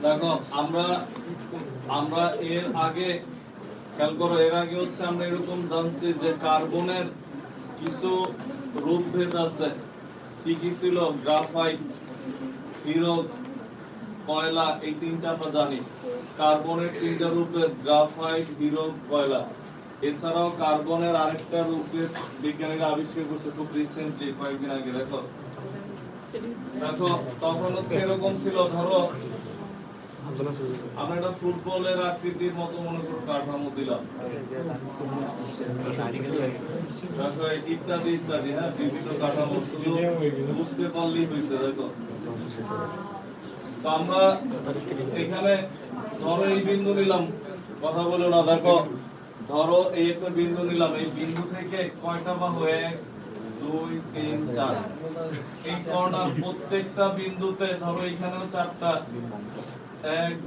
দেখো আমরা আমরা এর আগে খেয়াল করো, এর আগে হচ্ছে আমরা এরকম জানছি যে কার্বনের কিছু রূপভেদ আছে। কি কি ছিল? গ্রাফাইট, হীরক, কয়লা, এই তিনটা আমরা জানি। কার্বনের তিনটা রূপভেদ, গ্রাফাইট, হীরক, কয়লা। এছাড়াও কার্বনের আরেকটা রূপভেদ বিজ্ঞানীরা আবিষ্কার করছে খুব রিসেন্টলি, কয়েকদিন আগে। দেখো দেখো তখন হচ্ছে এরকম ছিল, ধরো আমরা একটা ফুটবলের আকৃতির মতো মনে করো কাঠামো দিলাম, দেখো ইত্যাদি ইত্যাদি, হ্যাঁ, বিভিন্ন কাঠামো বুঝতে পারলেই হয়েছে। দেখো তো আমরা এখানে ধরো এই বিন্দু নিলাম, কথা বলো না। দেখো ধরো এই একটা বিন্দু নিলাম, এই বিন্দু থেকে কয়টা বাহু? 1 2 3 4। এই কর্নার প্রত্যেকটা বিন্দুতে ধরো এখানেও 4টা, 1